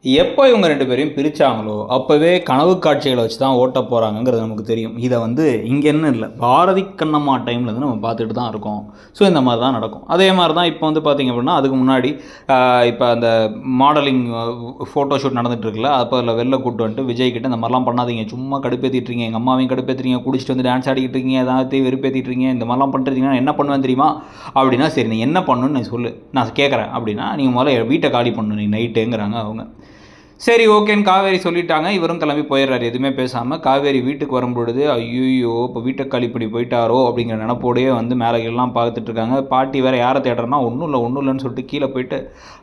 எப்போ இவங்க 2 பேரையும் பிரிச்சாங்களோ, அப்பவே கனவு காட்சிகள வச்சு தான் ஓட்ட போறாங்கங்கிறது நமக்கு தெரியும். இத வந்து இங்கேன்னு இல்ல, பாரதி கண்ணம்மா டைம்லேருந்து நம்ம பார்த்துட்டு தான் இருக்கோம். ஸோ இந்த மாரி தான் நடக்கும். அதே மாரி தான் இப்போ வந்து பார்த்தீங்க அப்படின்னா, அதுக்கு முன்னாடி இப்போ அந்த மாடலிங் ஃபோட்டோ ஷூட் நடந்துட்டு இருக்குல்ல, அப்போ அதில வெளில கூட்டு வந்துட்டு விஜய் கிட்ட இந்த மாரிலாம் பண்ணாதீங்க. சும்மா கடுப்பேத்திட்டு இருக்கீங்க. எங்க அம்மாவையும் கடுப்பேத்துறீங்க. குடிச்சிட்டு வந்து டான்ஸ் ஆடிக்கிட்டு இருக்கீங்க. ஏதாவதையும் வெறுப்பேத்திட்டு இருக்கீங்க. இந்த மாரிலாம் பண்ணுறீங்கன்னா நான் என்ன பண்ணுவேன் தெரியுமா? அப்படின்னா, சரி நீ என்ன பண்ணணும்னு நீ சொல்லு. நான் கேட்குறேன் அப்படின்னா, நீங்க முதல்ல வீட்ட காலி பண்ணணும் நீ நைட்டுங்கிறாங்க அவங்க. சரி ஓகேன்னு காவேரி சொல்லிட்டாங்க. இவரும் கிளம்பி போயிடுறாரு எதுவுமே பேசாமல். காவேரி வீட்டுக்கு வரும்பொழுது ஐயோ இப்போ வீட்டை காலி பண்ணி போயிட்டாரோ அப்படிங்கிற நினப்போடையே வந்து மேலே எல்லாம் பார்த்துட்டு இருக்காங்க. பாட்டி வேறு யாரை தேடுறனா ஒன்றும் இல்லைன்னு சொல்லிட்டு கீழே போயிட்டு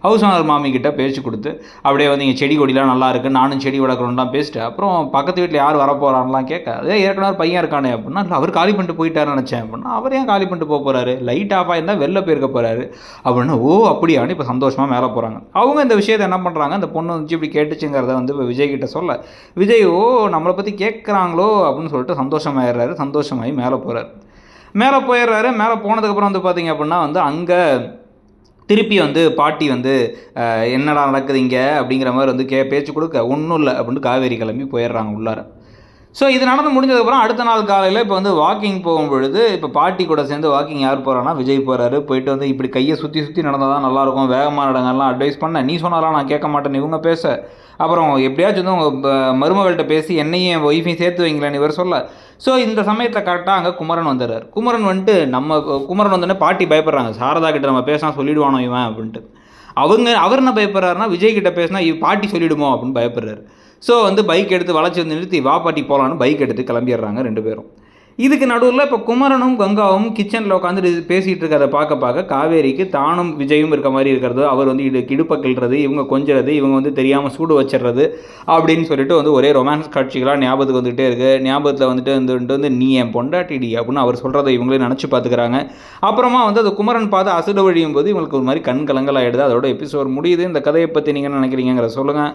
ஹவுஸ் ஓனர் மாமி கிட்ட பேச்சு கொடுத்து அப்படியே வந்து இங்கே செடி கொடிலாம் நல்லா இருக்குது, நானும் செடி வளர்க்கணும்லாம் பேசிட்டு அப்புறம் பக்கத்து வீட்டில் யார் வரப்போகிறான்லாம் கேட்க, அதே ஏற்கனவே பையன் இருக்கானே அப்படின்னா, இல்லை அவர் காலி பண்ணிட்டு போயிட்டாருன்னு நினச்சேன் அப்படின்னா, அவர் ஏன் காலி பண்ணிட்டு போக போகிறாரு, லைட் ஆஃப் ஆகிருந்தால் வெளில போயிருக்க போகிறாரு அப்படின்னா, ஓ அப்படியான்னு இப்போ சந்தோஷமாக மேலே போகிறாங்க. அவங்க இந்த விஷயத்தை என்ன பண்ணுறாங்க, அந்த பொண்ணு வந்து இப்படி கேட்டுச்சுங்கிறத வந்து இப்போ விஜய் கிட்ட சொல்ல, விஜய் ஓ நம்மளை பற்றி கேட்குறாங்களோ அப்படின்னு சொல்லிட்டு சந்தோஷமாயிடுறாரு. சந்தோஷமாகி மேலே போகிறாரு. மேலே போயிடுறாரு. மேலே போனதுக்கப்புறம் வந்து பார்த்திங்க அப்படின்னா வந்து அங்கே திருப்பி வந்து பாட்டி வந்து என்னடா நடக்குது இங்கே அப்படிங்கிற மாதிரி வந்து பேச்சு கொடுக்க, ஒன்றும் இல்லை அப்படின்ட்டு காவேரி கிளம்பி போயிடுறாங்க உள்ளார. ஸோ இது நடந்து முடிஞ்சதுக்கப்புறம் அடுத்த நாள் காலையில் இப்போ வந்து வாக்கிங் போகும்பொழுது இப்போ பாட்டி கூட சேர்ந்து வாக்கிங் யார் போகிறான்னா விஜய் போகிறாரு. போயிட்டு வந்து இப்படி கையை சுற்றி நடந்தால் தான் நல்லாயிருக்கும், வேகமாக நடங்கலாம் அட்வைஸ் பண்ண, நீ சொன்னாலாம் நான் கேட்க மாட்டேன்னு இவங்க பேச, அப்புறம் எப்படியாச்சும் வந்து உங்கள் மருமகள்கிட்ட பேசி என்னையும் என் ஒய்ஃபையும் சேர்த்து வைங்களேன்னு இவர் சொல்ல. ஸோ இந்த சமயத்தில் கரெக்டாக அங்கே குமரன் வந்துடுறார். குமரன் வந்துட்டு குமரன் வந்தோடனே பாட்டி பயப்படுறாங்க, சாரதா கிட்ட நம்ம பேசினா சொல்லிவிடுவானோ இவன் அப்படின்ட்டு. அவர் என்ன பயப்படுறாருன்னா, விஜய் கிட்ட பேசினா பாட்டி சொல்லிவிடுமோ அப்படின்னு பயப்படுறாரு. ஸோ வந்து பைக் எடுத்து வளைச்சி வந்து நிறுத்தி வா பாட்டி போகலான்னு பைக் எடுத்து கிளம்பிடுறாங்க 2 பேரும். இதுக்கு நடுவில் இப்போ குமரனும் கங்காவும் கிச்சனில் உட்காந்து பேசிகிட்டு இருக்கிறத பார்க்க காவேரிக்கு தானும் விஜயும் இருக்க மாதிரி இருக்கிறது, அவர் வந்து இடுப்பை கிள்றது, இவங்க கொஞ்சறது, இவங்க வந்து தெரியாமல் சூடு வச்சிடுறது அப்படின்னு சொல்லிட்டு வந்து ஒரே ரொமான்ஸ் காட்சிகளாக ஞாபகத்துக்கு வந்துகிட்டே இருக்குது. ஞாபகத்தில் வந்துட்டு நீ என் பொண்டாட்டிடி அப்படின்னு அவர் சொல்கிறத இவங்களே நினச்சி பார்த்துக்கிறாங்க. அப்புறமா வந்து அது குமரன் பார்த்து அசுட வழியும் போது இவங்களுக்கு ஒரு மாதிரி கண் கலங்கல் ஆகிடுது. அதோட எபிசோட் முடியுது. இந்த கதையை பற்றி நீங்கள் நினைக்கிறீங்கிற சொல்லுங்கள்.